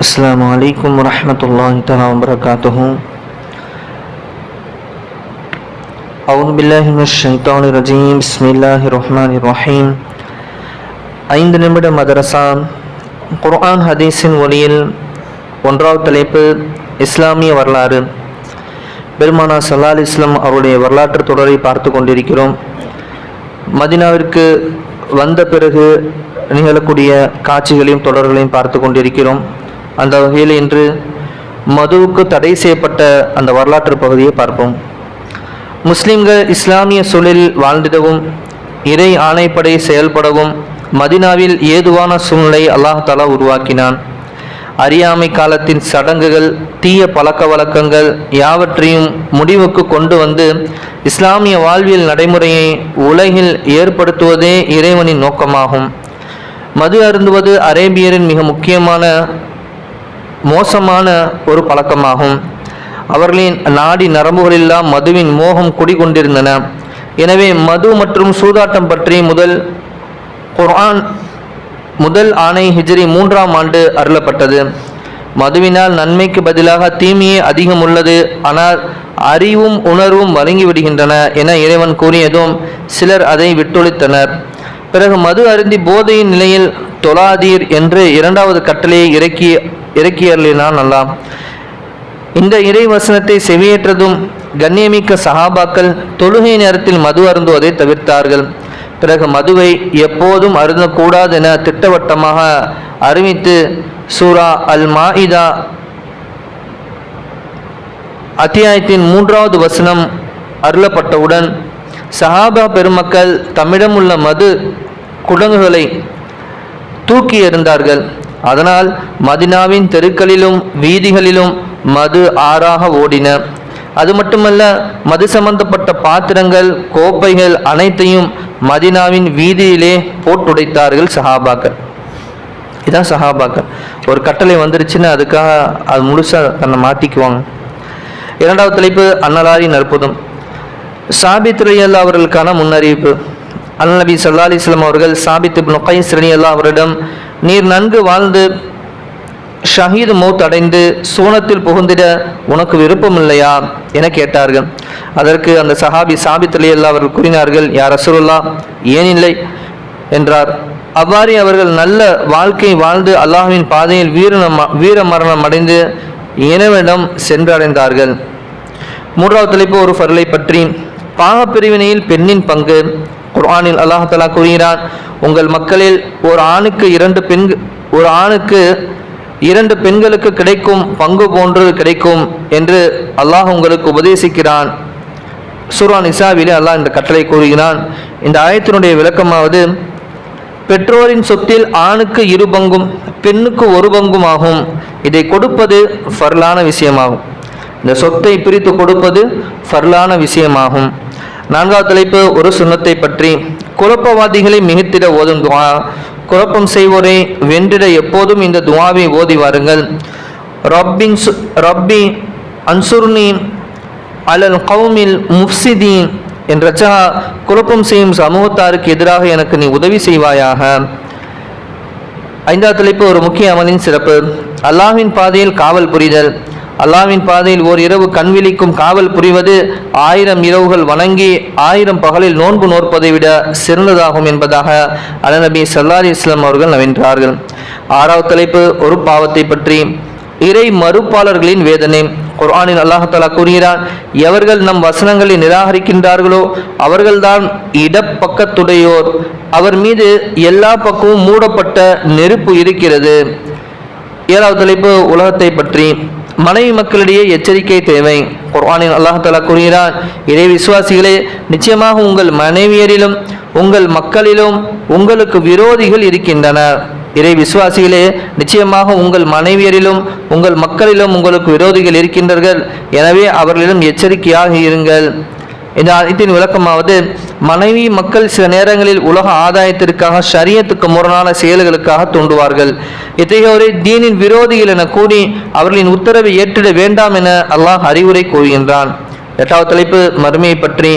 السلام عليكم ورحمة الله تعالى وبركاته. أعوذ بالله من الشيطان الرجيم. بسم الله الرحمن الرحيم. 5 நிமிட மதரசா குர்ஆன் ஹதீஸின் ஒளியில் 1வது தலைப்பு இஸ்லாமிய வரலாறு. பெருமானா ஸல்லல்லாஹு அலைஹி வஸல்லம் அவருடைய வரலாற்று தொடரை பார்த்து கொண்டிருக்கிறோம். மதீனாவிற்கு வந்த பிறகு நிகழக்கூடிய காட்சிகளையும் தொடர்களையும் பார்த்து கொண்டிருக்கிறோம். அந்த வகையில் இன்று மதுவுக்கு தடை செய்யப்பட்ட அந்த வரலாற்று பகுதியை பார்ப்போம். முஸ்லிம்கள் இஸ்லாமிய சூழலில் வாழ்ந்திடவும் இறை ஆணைப்படை செயல்படவும் மதீனாவில் ஏதுவான சூழ்நிலை அல்லாஹ் தஆலா உருவாக்கினான். அறியாமை காலத்தின் சடங்குகள், தீய பழக்க வழக்கங்கள் யாவற்றையும் முடிவுக்கு கொண்டு வந்து இஸ்லாமிய வாழ்வியல் நடைமுறையை உலகில் ஏற்படுத்துவதே இறைவனின் நோக்கமாகும். மது அருந்துவது அரேபியரின் மிக முக்கியமான மோசமான ஒரு பழக்கமாகும். அவர்களின் நாடி நரம்புகளெல்லாம் மதுவின் மோகம் குடிகொண்டிருந்தன. எனவே மது மற்றும் சூதாட்டம் பற்றி முதல் ஆணை ஹிஜ்ரி 3ஆம் ஆண்டு அருளப்பட்டது. மதுவினால் நன்மைக்கு பதிலாக தீமையே அதிகம் உள்ளது, ஆனால் அறிவும் உணர்வும் வழங்கிவிடுகின்றன என இறைவன் கூறியதும் சிலர் அதை விட்டொழித்தனர். பிறகு மது அருந்தி போதையின் நிலையில் தொழாதீர் என்று 2வது கட்டளையை இறக்கியருளினான் அல்லாஹ். இந்த இறை வசனத்தை செவியேற்றதும் கண்ணியமிக்க சஹாபாக்கள் தொழுகை நேரத்தில் மது அருந்துவதை தவிர்த்தார்கள். பிறகு மதுவை எப்போதும் அருந்தக்கூடாது என திட்டவட்டமாக அறிவித்து சூரா அல் மாஇதா அத்தியாயத்தின் 3வது வசனம் அருளப்பட்டவுடன் சஹாபா பெருமக்கள் தம்மிடம் உள்ள மது குடங்குகளை தூக்கி எறிந்தார்கள். அதனால் மதீனாவின் தெருக்களிலும் வீதிகளிலும் மது ஆறாக ஓடின. அது மட்டுமல்ல, மது சம்பந்தப்பட்ட பாத்திரங்கள், கோப்பைகள் அனைத்தையும் மதீனாவின் வீதியிலே போட்டுடைத்தார்கள் சஹாபாக்கள். இதான் சஹாபாக்கள். ஒரு கட்டளை வந்துருச்சுன்னு அதுக்காக அது முழுசாக தன்னை மாற்றிக்குவாங்க. 2வது தலைப்பு அன்னலாரின் அற்புதம். சாபித் ரலியல்லாஹு அவர்களுக்கான முன்னறிவிப்பு. நபி ஸல்லல்லாஹு அலைஹி வஸல்லம் அவர்கள் சாபித் இப்னு கைஸ் ரலியல்லாஹு அவரிடம், நீர் நன்கு வாழ்ந்து ஷஹீத் மௌத் அடைந்து சூனத்தில் புகுந்திட உனக்கு விருப்பம் இல்லையா என கேட்டார்கள். அதற்கு அந்த சஹாபி சாபித் ரலியல்லாஹு அவர்கள் கூறினார்கள், யா ரசூலுல்லாஹ், ஏன் இல்லை என்றார். அவ்வாறே அவர்கள் நல்ல வாழ்க்கை வாழ்ந்து அல்லாஹ்வின் பாதையில் வீர மரணம் அடைந்து இறைவனிடம் சென்றடைந்தார்கள். 3வது தலைப்பு ஒரு ஃபர்லை பற்றி. பாகப்பிரிவினையில் பெண்ணின் பங்கு. குர்ஆனில் அல்லாஹ் தஆலா கூறுகிறான், உங்கள் மக்களில் ஒரு ஆணுக்கு 2 பெண்களுக்கு கிடைக்கும் பங்கு போன்று கிடைக்கும் என்று அல்லாஹ் உங்களுக்கு உபதேசிக்கிறான். சூரா நிசாவிலே அல்லாஹ் இந்த கட்டளை கூறுகிறான். இந்த ஆயத்தினுடைய விளக்கமாவது, பெற்றோரின் சொத்தில் ஆணுக்கு 2 பங்கும் பெண்ணுக்கு 1 பங்கும் ஆகும். இதை கொடுப்பது ஃபர்லான விஷயமாகும். இந்த சொத்தை பிரித்து கொடுப்பது ஃபர்லான விஷயமாகும். 4வது தலைப்பு ஒரு சுன்னத்தை பற்றி. குழப்பவாதிகளை மிகுத்திட ஓதும் துஆ. குழப்பம் செய்வோரை வென்றிட எப்போதும் இந்த துஆவை ஓதி வாருங்கள். ரப்பி அன்சுர்னி அலல் கௌமில் முஃப்ஸிதீன் என்ற குழப்பம் செய்யும் சமூகத்தாருக்கு எதிராக எனக்கு நீ உதவி செய்வாயாக. 5வது தலைப்பு ஒரு முக்கிய அமலின் சிறப்பு. அல்லாஹ்வின் பாதையில் காவல் புரிதல். அல்லாஹ்வின் பாதையில் ஓர் இரவு கண்விழிக்கும் காவல் புரிவது 1000 இரவுகள் வணங்கி 1000 பகலில் நோன்பு நோற்பதை விட சிறந்ததாகும் என்பதாக நபி ஸல்லல்லாஹு அலைஹி வஸல்லம் அவர்கள் நவின்றார்கள். 6வது தலைப்பு ஒரு பாவத்தை பற்றி. இறை மறுப்பாளர்களின் வேதனை. குர்ஆனில் அல்லாஹ் தஆலா கூறுகிறான், எவர்கள் நம் வசனங்களை நிராகரிக்கின்றார்களோ அவர்கள்தான் இடப்பக்கத்துடையோர். அவர் மீது எல்லா பக்கமும் மூடப்பட்ட நெருப்பு இருக்கிறது. 7வது தலைப்பு உலகத்தை பற்றி. மனைவி மக்களிடையே எச்சரிக்கை தேவை. குர்ஆனில் அல்லாஹ் தஆலா கூறுகிறான், இறை விசுவாசிகளே, நிச்சயமாக உங்கள் மனைவியரிலும் உங்கள் மக்களிலும் உங்களுக்கு விரோதிகள் இருக்கின்றனர். இறை விசுவாசிகளே, நிச்சயமாக உங்கள் மனைவியரிலும் உங்கள் மக்களிலும் உங்களுக்கு விரோதிகள் இருக்கின்றார்கள். எனவே அவர்களிடம் எச்சரிக்கையாக இருங்கள். இந்த ஆயத்தின் விளக்கமாவது, மனைவி மக்கள் சில நேரங்களில் உலக ஆதாயத்திற்காக ஷரியத்துக்கு முரணான செயல்களுக்காக தூண்டுவார்கள். இத்தகையோரை தீனின் விரோதிகள் என கூறி அவர்களின் உத்தரவை ஏற்றிட வேண்டாம் என அல்லாஹ் அறிவுரை கூறுகின்றான். 8வது தலைப்பு மறுமையை பற்றி.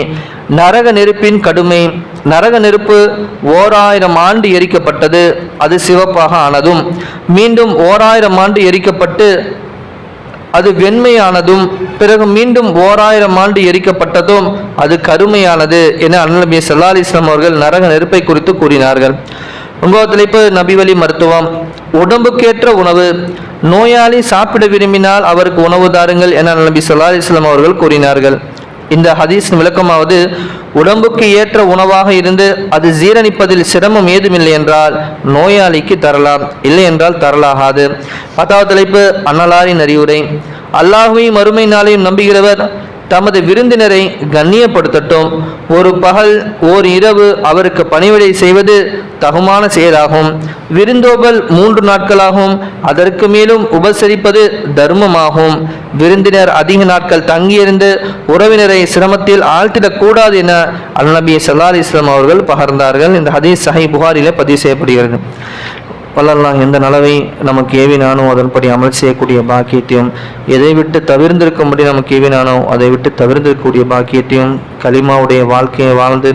நரக நெருப்பின் கடுமை. நரக நெருப்பு 1000 ஆண்டு எரிக்கப்பட்டது, அது சிவப்பாக ஆனதும், மீண்டும் 1000 ஆண்டு எரிக்கப்பட்டு அது வெண்மையானதும், பிறகு மீண்டும் 1000 ஆண்டு எரிக்கப்பட்டதும் அது கருமையானது என அண்ணல் நபி ஸல்லல்லாஹு அலைஹி வஸல்லம் அவர்கள் நரக நெருப்பை குறித்து கூறினார்கள். 9வது தலைப்பு நபி வழி மருத்துவம். உடம்புக்கேற்ற உணவு. நோயாளி சாப்பிட விரும்பினால் அவருக்கு உணவு தாருங்கள் என அண்ணல் நபி ஸல்லல்லாஹு அலைஹி வஸல்லம் அவர்கள் கூறினார்கள். இந்த ஹதீஸின் விளக்கமாவது, உடம்புக்கு ஏற்ற உணவாக இருந்து அது ஜீரணிப்பதில் சிரமம் ஏதுமில்லை என்றால் நோயாளிக்கு தரலாம், இல்லை என்றால் தரலாகாது. 10வது தலைப்பு அன்னலாரின் அறிவுரை. அல்லாஹ்வையும் மறுமை நாளையும் நம்புகிறவர் தமது விருந்தினரை கண்ணியப்படுத்தட்டும். ஒரு பகல் ஓர் இரவு அவருக்கு பணிவிடை செய்வது தகுமான செயலாகும். விருந்தோம்பல் 3 நாட்களாகும், அதற்கு மேலும் உபசரிப்பது தர்மமாகும். விருந்தினர் அதிக நாட்கள் தங்கியிருந்து உறவினரை சிரமத்தில் ஆழ்த்திடக்கூடாது என அன்-நபி ஸல்லல்லாஹு அலைஹி வஸல்லம் அவர்கள் பகர்ந்தார்கள். இந்த ஹதீஸ் சஹீஹ் புகாரிலே பதிவு செய்யப்படுகிறது. வல்லல்லாஹ் எந்த நலவை நமக்கு ஏவினானோ அதன்படி அமல் செய்யக்கூடிய பாக்கியத்தையும், எதை விட்டு தவிர்ந்திருக்கும்படி நமக்கு ஏவினானோ அதை விட்டு தவிர்ந்திருக்கக்கூடிய பாக்கியத்தையும், கலிமாவுடைய வாழ்க்கையை வாழ்ந்து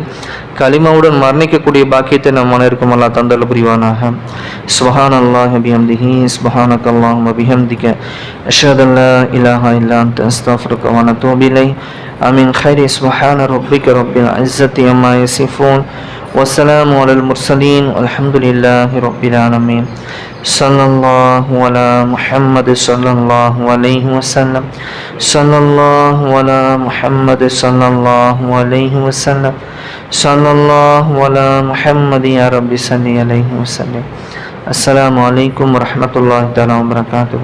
கலிமாவுடன் மரணிக்கக்கூடிய பாக்கியத்தை நம் அனைவருக்கும் அல்லாஹ் தந்தருள் புரிவானாக. சுப்ஹானல்லாஹி பிஹம்திஹி சுப்ஹானக்கல்லாஹும்ம பிஹம்திக அஷ்ஹது அல்லா இலாஹா இல்லா அன்த அஸ்தக்ஃபிருக வ அத்தூபு இலைக். ஆமீன். கைரி சுப்ஹான ரப்பிக ரப்பில் இஸ்ஸத்தி அம்மா யசிஃபூன் والسلام على المرسلين والحمد لله رب العالمين. صلى الله على محمد صلى الله عليه وسلم. صلى الله على محمد صلى الله عليه وسلم. صلى الله على محمد يا رب صل عليه وسلم. السلام عليكم ورحمة الله تعالى وبركاته.